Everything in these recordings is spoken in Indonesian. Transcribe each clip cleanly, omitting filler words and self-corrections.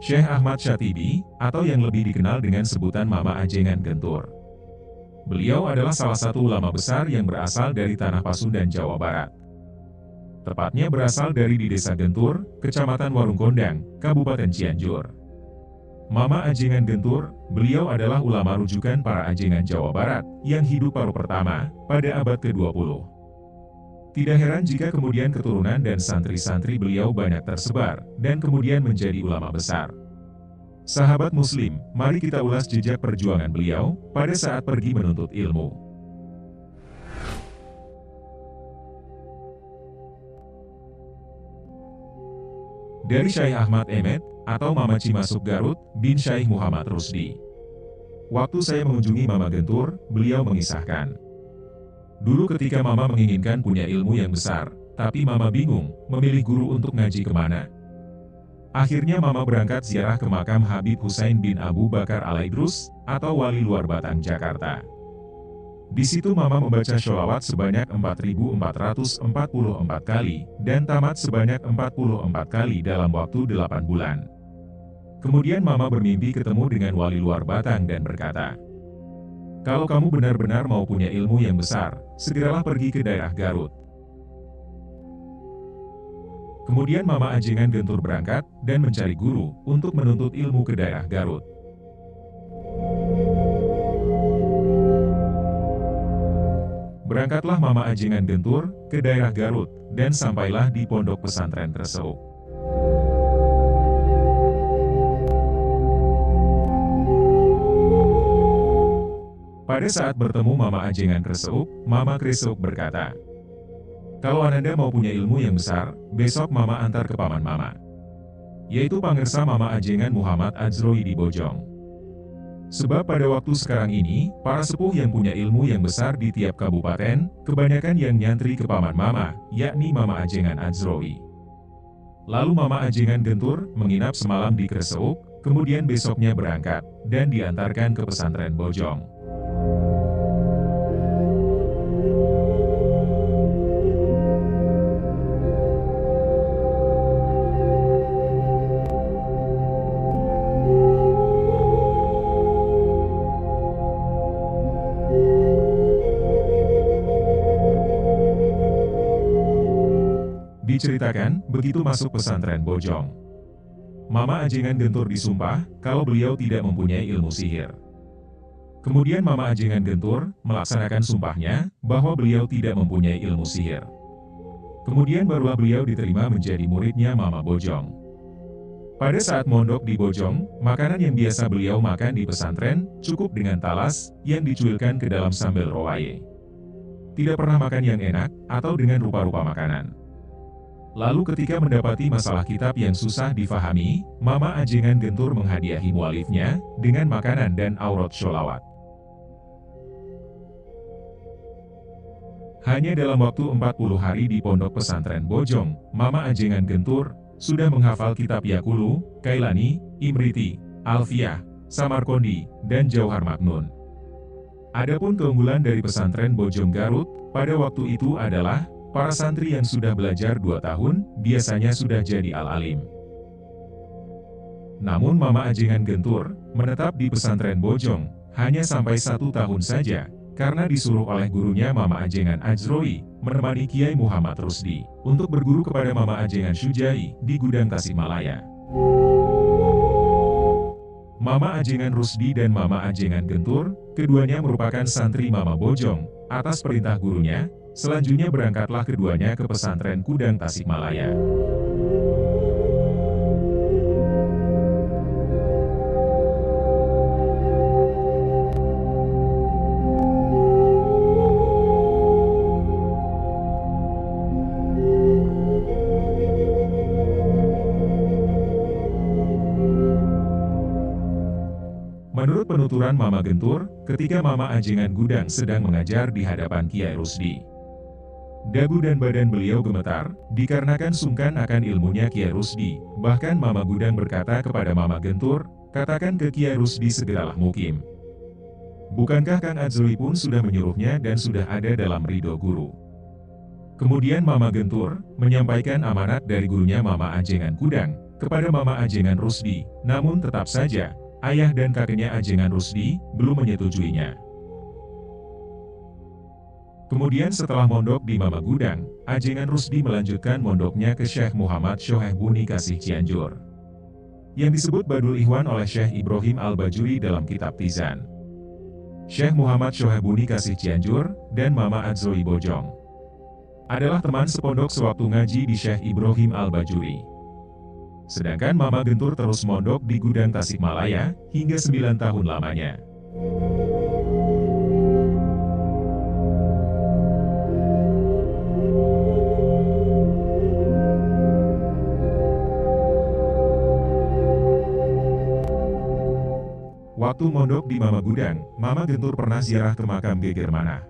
Syekh Ahmad Syatibi, atau yang lebih dikenal dengan sebutan Mama Ajengan Gentur. Beliau adalah salah satu ulama besar yang berasal dari Tanah Pasundan, Jawa Barat. Tepatnya berasal dari di Desa Gentur, Kecamatan Warung Kondang, Kabupaten Cianjur. Mama Ajengan Gentur, beliau adalah ulama rujukan para ajengan Jawa Barat yang hidup paruh pertama pada abad ke-20. Tidak heran jika kemudian keturunan dan santri-santri beliau banyak tersebar dan kemudian menjadi ulama besar. Sahabat Muslim, mari kita ulas jejak perjuangan beliau pada saat pergi menuntut ilmu. Dari Syekh Ahmad Emet, atau Mama Cimasuk Garut, bin Syekh Muhammad Rusdi. Waktu saya mengunjungi Mama Gentur, beliau mengisahkan. Dulu ketika Mama menginginkan punya ilmu yang besar, tapi Mama bingung, memilih guru untuk ngaji kemana. Akhirnya Mama berangkat ziarah ke makam Habib Husain bin Abu Bakar Al-Idrus, atau Wali Luar Batang, Jakarta. Di situ Mama membaca sholawat sebanyak 4.444 kali, dan tamat sebanyak 44 kali dalam waktu 8 bulan. Kemudian Mama bermimpi ketemu dengan Wali Luar Batang dan berkata, "Kalau kamu benar-benar mau punya ilmu yang besar, segeralah pergi ke daerah Garut." Kemudian Mama Ajengan Gentur berangkat dan mencari guru untuk menuntut ilmu ke daerah Garut. Berangkatlah Mama Ajengan Gentur ke daerah Garut dan sampailah di pondok pesantren Kreseuk. Pada saat bertemu Mama Ajengan Kreseuk, Mama Kreseuk berkata, "Kalau Ananda mau punya ilmu yang besar, besok Mama antar ke paman Mama, yaitu pangersa Mama Ajengan Muhammad Adzroi di Bojong. Sebab pada waktu sekarang ini, para sepuh yang punya ilmu yang besar di tiap kabupaten, kebanyakan yang nyantri ke paman Mama, yakni Mama Ajengan Adzroi." Lalu Mama Ajengan Gentur menginap semalam di Kreseuk, kemudian besoknya berangkat, dan diantarkan ke pesantren Bojong. Diceritakan, begitu masuk pesantren Bojong, Mama Ajengan Gentur disumpah kalau beliau tidak mempunyai ilmu sihir. Kemudian Mama Ajengan Gentur melaksanakan sumpahnya bahwa beliau tidak mempunyai ilmu sihir. Kemudian barulah beliau diterima menjadi muridnya Mama Bojong. Pada saat mondok di Bojong, makanan yang biasa beliau makan di pesantren cukup dengan talas yang dicuilkan ke dalam sambal rowaye. Tidak pernah makan yang enak atau dengan rupa-rupa makanan. Lalu ketika mendapati masalah kitab yang susah difahami, Mama Ajengan Gentur menghadiahi mualifnya dengan makanan dan aurat sholawat. Hanya dalam waktu 40 hari di pondok pesantren Bojong, Mama Ajengan Gentur sudah menghafal kitab Yaqulu, Kailani, Imriti, Alfiyah, Samarkondi, dan Jauhar Maknun. Adapun keunggulan dari pesantren Bojong Garut pada waktu itu adalah para santri yang sudah belajar 2 tahun, biasanya sudah jadi al-alim. Namun Mama Ajengan Gentur menetap di pesantren Bojong hanya sampai 1 tahun saja, karena disuruh oleh gurunya Mama Ajengan Adzroi menemani Kiai Muhammad Rusdi untuk berguru kepada Mama Ajengan Syujai di Gudang Tasikmalaya. Mama Ajengan Rusdi dan Mama Ajengan Gentur, keduanya merupakan santri Mama Bojong. Atas perintah gurunya, selanjutnya berangkatlah keduanya ke pesantren Gudang Tasikmalaya. Menurut penuturan Mama Gentur, ketika Mama Ajengan Gudang sedang mengajar di hadapan Kiai Rusdi, dagu dan badan beliau gemetar, dikarenakan sungkan akan ilmunya Kiai Rusdi. Bahkan Mama Gudang berkata kepada Mama Gentur, "Katakan ke Kiai Rusdi segeralah mukim. Bukankah Kang Adzroi pun sudah menyuruhnya dan sudah ada dalam ridho guru?" Kemudian Mama Gentur menyampaikan amanat dari gurunya Mama Ajengan Gudang kepada Mama Ajengan Rusdi, namun tetap saja, ayah dan kakeknya Ajengan Rusdi belum menyetujuinya. Kemudian setelah mondok di Mama Gudang, Ajengan Rusdi melanjutkan mondoknya ke Syekh Muhammad Shoheh Buni Kasih Cianjur, yang disebut Badul Ikhwan oleh Syekh Ibrahim Al-Bajuri dalam kitab Tizan. Syekh Muhammad Shoheh Buni Kasih Cianjur dan Mama Adzoi Bojong adalah teman sepondok sewaktu ngaji di Syekh Ibrahim Al-Bajuri. Sedangkan Mama Gentur terus mondok di Gudang Tasikmalaya hingga 9 tahun lamanya. Waktu mondok di Mama Gudang, Mama Gentur pernah ziarah ke makam Geger Manah.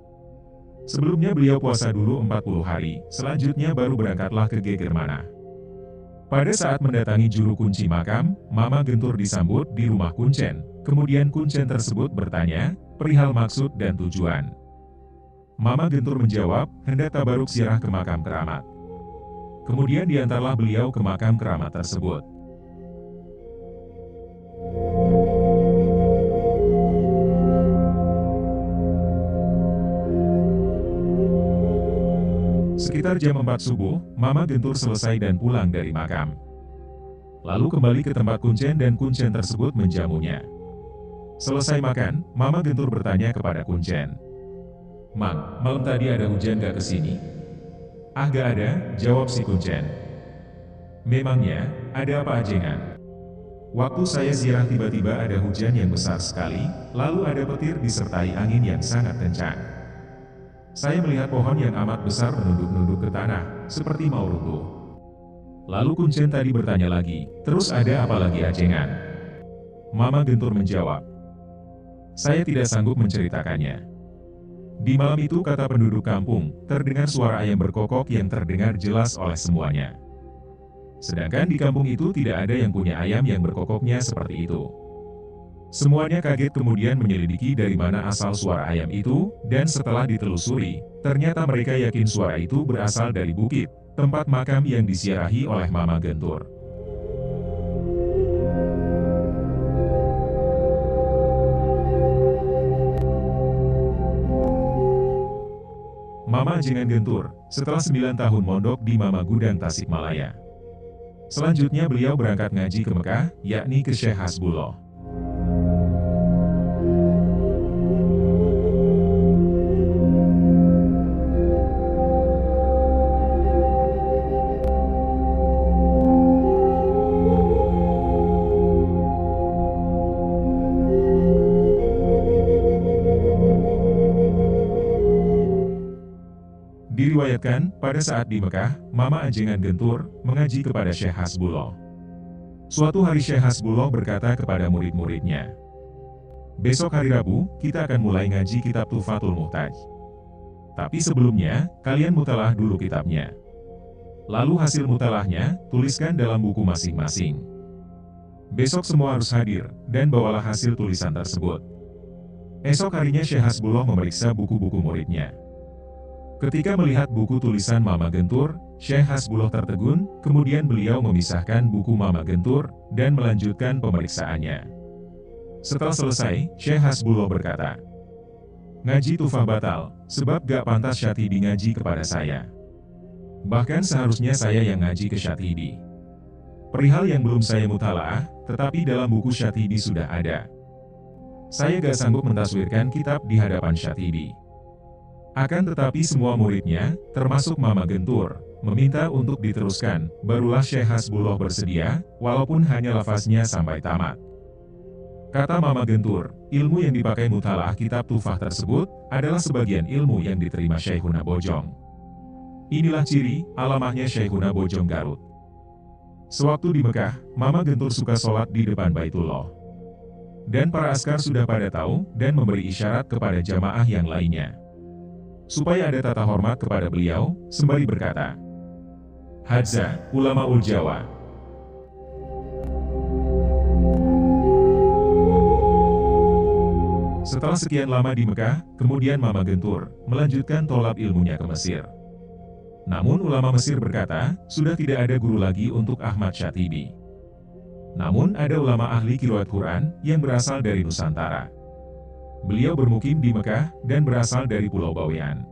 Sebelumnya beliau puasa dulu 40 hari, selanjutnya baru berangkatlah ke Geger Manah. Pada saat mendatangi juru kunci makam, Mama Gentur disambut di rumah kuncen, kemudian kuncen tersebut bertanya, perihal maksud dan tujuan. Mama Gentur menjawab, hendak tabaruk ziarah ke makam keramat. Kemudian diantarlah beliau ke makam keramat tersebut. Sekitar jam 4 subuh, Mama Gentur selesai dan pulang dari makam. Lalu kembali ke tempat kuncen dan kuncen tersebut menjamunya. Selesai makan, Mama Gentur bertanya kepada kuncen. "Mang, malam tadi ada hujan gak kesini?" "Ah gak ada," jawab si kuncen. "Memangnya, ada apa Ajengan?" "Waktu saya ziarah tiba-tiba ada hujan yang besar sekali, lalu ada petir disertai angin yang sangat kencang. Saya melihat pohon yang amat besar menunduk-nunduk ke tanah, seperti mau runtuh." Lalu kuncen tadi bertanya lagi, "Terus ada apa lagi Ajengan?" Mama Gentur menjawab, "Saya tidak sanggup menceritakannya. Di malam itu," kata penduduk kampung, "terdengar suara ayam berkokok yang terdengar jelas oleh semuanya. Sedangkan di kampung itu tidak ada yang punya ayam yang berkokoknya seperti itu. Semuanya kaget kemudian menyelidiki dari mana asal suara ayam itu, dan setelah ditelusuri, ternyata mereka yakin suara itu berasal dari bukit, tempat makam yang disiarahi oleh Mama Gentur." Mama Ajengan Gentur, setelah 9 tahun mondok di Mama Gudang Tasikmalaya. Selanjutnya beliau berangkat ngaji ke Mekah, yakni ke Syekh Hasbullah. Diriwayatkan, pada saat di Mekah, Mama Ajengan Gentur mengaji kepada Syekh Hasbullah. Suatu hari Syekh Hasbullah berkata kepada murid-muridnya, "Besok hari Rabu, kita akan mulai ngaji kitab Tuhfatul Muhtaj. Tapi sebelumnya, kalian mutalah dulu kitabnya. Lalu hasil mutalahnya, tuliskan dalam buku masing-masing. Besok semua harus hadir, dan bawalah hasil tulisan tersebut." Esok harinya Syekh Hasbullah memeriksa buku-buku muridnya. Ketika melihat buku tulisan Mama Gentur, Syekh Hasbullah tertegun, kemudian beliau memisahkan buku Mama Gentur, dan melanjutkan pemeriksaannya. Setelah selesai, Syekh Hasbullah berkata, "Ngaji Tuhfah batal, sebab gak pantas Syatibi ngaji kepada saya. Bahkan seharusnya saya yang ngaji ke Syatibi. Perihal yang belum saya mutalaah, tetapi dalam buku Syatibi sudah ada. Saya gak sanggup mentaswirkan kitab di hadapan Syatibi." Akan tetapi semua muridnya, termasuk Mama Gentur, meminta untuk diteruskan, barulah Syekh Hasbullah bersedia, walaupun hanya lafaznya sampai tamat. Kata Mama Gentur, ilmu yang dipakai mutalaah kitab Tuhfah tersebut, adalah sebagian ilmu yang diterima Syekhuna Bojong. Inilah ciri, alamahnya Syekhuna Bojong Garut. Sewaktu di Mekah, Mama Gentur suka sholat di depan Baitullah. Dan para askar sudah pada tahu, dan memberi isyarat kepada jamaah yang lainnya, supaya ada tata hormat kepada beliau, sembari berkata, "Hadza, ulamaul Jawa." Setelah sekian lama di Mekah, kemudian Mama Gentur melanjutkan tolab ilmunya ke Mesir. Namun ulama Mesir berkata, sudah tidak ada guru lagi untuk Ahmad Syatibi. Namun ada ulama ahli qiraat Quran yang berasal dari Nusantara. Beliau bermukim di Mekah dan berasal dari Pulau Bawean.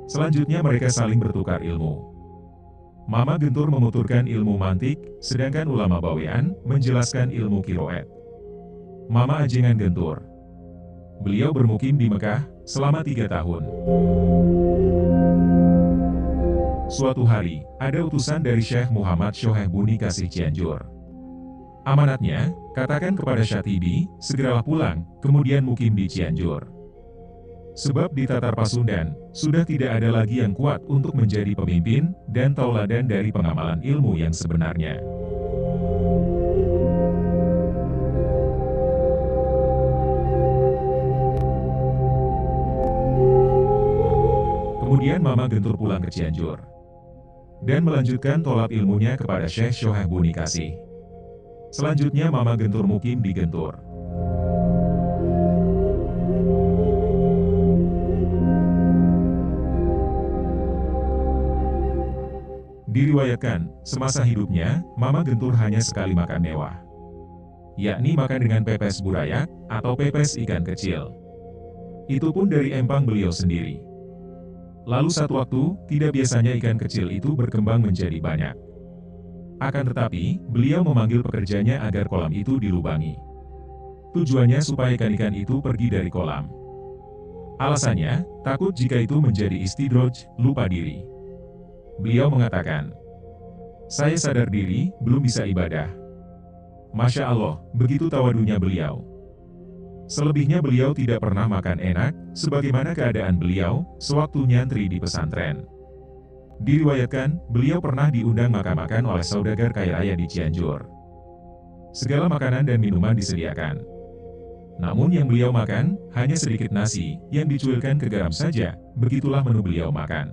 Selanjutnya mereka saling bertukar ilmu. Mama Gentur menuturkan ilmu mantik, sedangkan ulama Bawean menjelaskan ilmu qiraat. Mama Ajengan Gentur. Beliau bermukim di Mekah selama 3 tahun. Suatu hari, ada utusan dari Syekh Muhammad Shoheh Buni Kasih Cianjur. Amanatnya, katakan kepada Syatibi, segeralah pulang, kemudian mukim di Cianjur. Sebab di Tatar Pasundan, sudah tidak ada lagi yang kuat untuk menjadi pemimpin dan tauladan dari pengamalan ilmu yang sebenarnya. Kemudian Mama Gentur pulang ke Cianjur dan melanjutkan tolab ilmunya kepada Syekh Shoheh Buni Kasih. Selanjutnya Mama Gentur mukim di Gentur. Diriwayatkan, semasa hidupnya, Mama Gentur hanya sekali makan mewah, yakni makan dengan pepes burayak atau pepes ikan kecil. Itu pun dari empang beliau sendiri. Lalu satu waktu, tidak biasanya ikan kecil itu berkembang menjadi banyak. Akan tetapi, beliau memanggil pekerjanya agar kolam itu dilubangi. Tujuannya supaya ikan-ikan itu pergi dari kolam. Alasannya, takut jika itu menjadi istidroj, lupa diri. Beliau mengatakan, "Saya sadar diri, belum bisa ibadah." Masya Allah, begitu tawadunya beliau. Selebihnya beliau tidak pernah makan enak, sebagaimana keadaan beliau sewaktu nyantri di pesantren. Diriwayatkan, beliau pernah diundang makan-makan oleh saudagar kaya raya di Cianjur. Segala makanan dan minuman disediakan. Namun yang beliau makan, hanya sedikit nasi, yang dicuilkan ke garam saja, begitulah menu beliau makan.